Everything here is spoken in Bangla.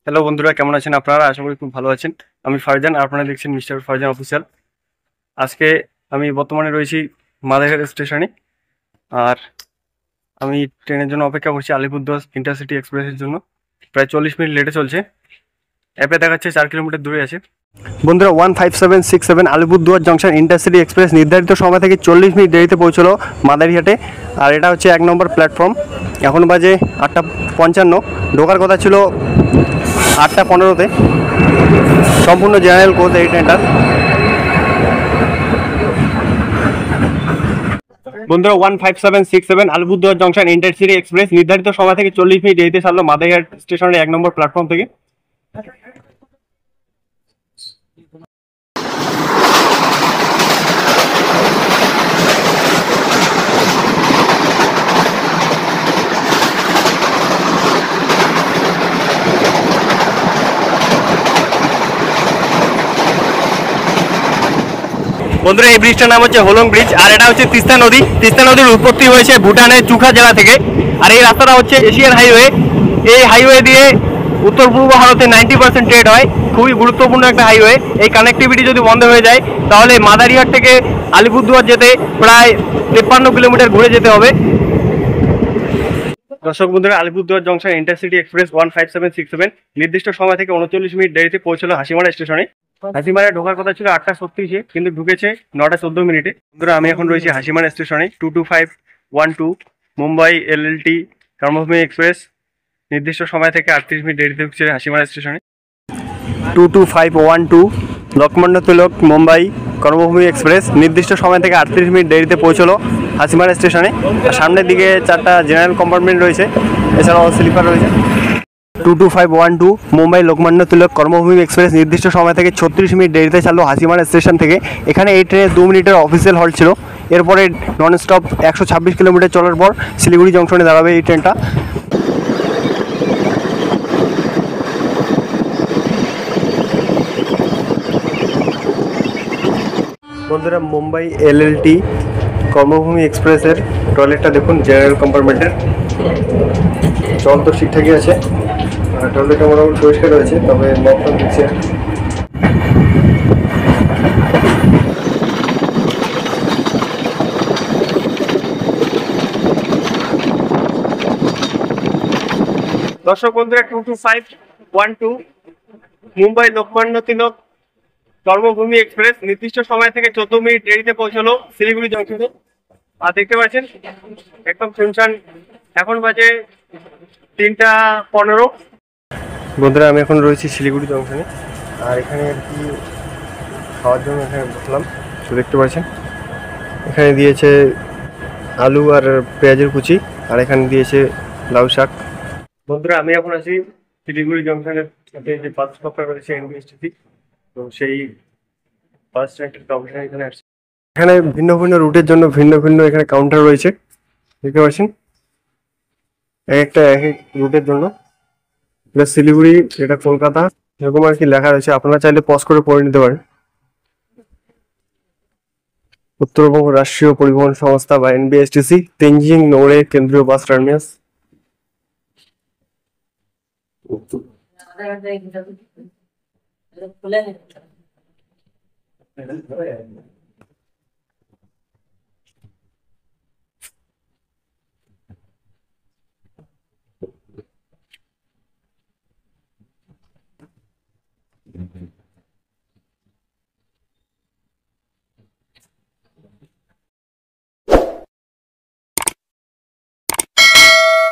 হ্যালো বন্ধুরা, কেমন আছেন আপনারা? আশা করি খুব ভালো আছেন। আমি ফারজান, আপনারা দেখছেন মিস্টার ফারজান অফিসিয়াল। আজকে আমি বর্তমানে রয়েছি মাদারঘাট স্টেশনে। আর আমি ট্রেনের জন্য অপেক্ষা করছি আলিপুরদুয়ার ইন্টারসিটি এক্সপ্রেসের জন্য। প্রায় 40 মিনিট লেটে চলছে। অ্যাপে দেখাচ্ছে 4 কিলোমিটার দূরে আছে। বন্ধুরা, 15767 আলিপুরদুয়ার জংশন ইন্টারসিটি এক্সপ্রেস নির্ধারিত সময় থেকে 40 মিনিট দেরিতে পৌঁছলো মাদারিহাটে। আর এটা হচ্ছে 1 নম্বর প্ল্যাটফর্ম। এখন বাজে 8:55। ঢোকার কথা ছিল 8:15-তে। সম্পূর্ণ জেনারেল কোচ এই ট্রেনটার। বন্ধুরা, 15767 আলিপুরদুয়ার জংশন ইন্টারসিটি এক্সপ্রেস নির্ধারিত সময় থেকে 40 মিনিট দেরিতে ছাড়লো মাদারিহাট স্টেশনের 1 নম্বর প্ল্যাটফর্ম থেকে। বন্ধুরা, এই ব্রিজটার নাম হচ্ছে হোলং ব্রিজ। আর এটা হচ্ছে তিস্তা নদী। তিস্তা নদীর উৎপত্তি হয়েছে ভুটানের চুখা জেলা থেকে। আর এই রাস্তাটা হচ্ছে এশিয়ান হাইওয়ে। এই হাইওয়ে দিয়ে উত্তর পূর্ব ভারতে 90% ট্রেড হয়। খুবই গুরুত্বপূর্ণ একটা হাইওয়ে। এই কানেক্টিভিটি যদি বন্ধ হয়ে যায় তাহলে মাদারিহাট থেকে আলিপুরদুয়ার যেতে প্রায় 53 কিলোমিটার ঘুরে যেতে হবে। দর্শক বন্ধুরা, আলিপুরদুয়ার জংশন ইন্টারসিটি এক্সপ্রেস 15767 নির্দিষ্ট সময় থেকে 39 মিনিট দেরিতে পৌঁছলো হাসিমারা স্টেশনে। হাসিমারায় ঢোকার কথা ছিল 8:36-এ, কিন্তু ঢুকেছে 9:14 মিনিটে। বন্ধুরা, আমি এখন রয়েছি হাসিমারা স্টেশনে। 22512 মুম্বাই LLT কর্মভূমি এক্সপ্রেস নির্দিষ্ট সময় থেকে 38 মিনিট দেরিতে ঢুকছে হাসিমারা স্টেশনে। 22512 লোকমান্য তিলক মুম্বাই কর্মভূমি এক্সপ্রেস নির্দিষ্ট সময় থেকে 38 মিনিট দেরিতে পৌঁছলো হাসিমারা স্টেশনে। সামনের দিকে 4টা জেনারেল কম্পার্টমেন্ট রয়েছে, এছাড়াও স্লিপার রয়েছে। 22512 মুম্বাই লোকমান্য তিলক কর্মভূমি এক্সপ্রেস নির্দিষ্ট সময় থেকে 36 মিনিট দেরিতে ছাড়লো হাসিমারা স্টেশন থেকে। এখানে এই ট্রেনে 2 মিনিটের অফিসিয়াল হল্ট ছিল। এরপরে নন স্টপ 126 কিলোমিটার চলার পর শিলিগুড়ি জংশনে দাঁড়াবে এই ট্রেনটা। বন্ধুরা, মুম্বাই LLT কর্মভূমি এক্সপ্রেসের টয়লেটটা দেখুন, জেনারেল কম্পার্টমেন্টের। জল তো ঠিকঠাকই আছে, আর টয়লেটটা মোটামুটি পরিষ্কার রয়েছে, তবে মপটা দিচ্ছে। দর্শক বন্ধুরা, 22512 মুম্বাই লোকমান্য তিলক কর্মভূমি এক্সপ্রেস নির্দিষ্ট সময় থেকে 14 মিনিট দেরিতে পৌঁছলো শিলিগুড়ি জংশনে। আর দেখতে পাচ্ছেন একদম শুনশান। এখন বাজে 3:15। বন্ধুরা, আমি এখন রয়েছি শিলিগুড়ি জংশনে। আর এখানে আর কি খাওয়ার জন্য এখানে বসলাম। তো দেখতে পাচ্ছেন এখানে দিয়েছে আলু আর পেঁয়াজের কুচি, আর এখানে দিয়েছে লাউ শাক। বন্ধুরা, আমি এখন আছি শিলিগুড়ি জংশনের সাথে যে বাস স্টপটা রয়েছে NBSTC, তো সেই বাস স্ট্যান্ডের অবস্থান এখানে আসছে। এখানে ভিন্ন ভিন্ন রুটের জন্য ভিন্ন ভিন্ন এখানে কাউন্টার রয়েছে, দেখতে পাচ্ছেন, এক এক রুটের জন্য। এটা শিলিগুড়ি, এটা কলকাতা, এরকম আর কি লেখা রয়েছে। আপনারা চাইলে পজ করে পড়ে নিতে পারেন। উত্তরবঙ্গ রাষ্ট্রীয় পরিবহন সংস্থা বা NBSTC তেনজিং নোড়ে কেন্দ্রীয় বাস টার্মিনাস।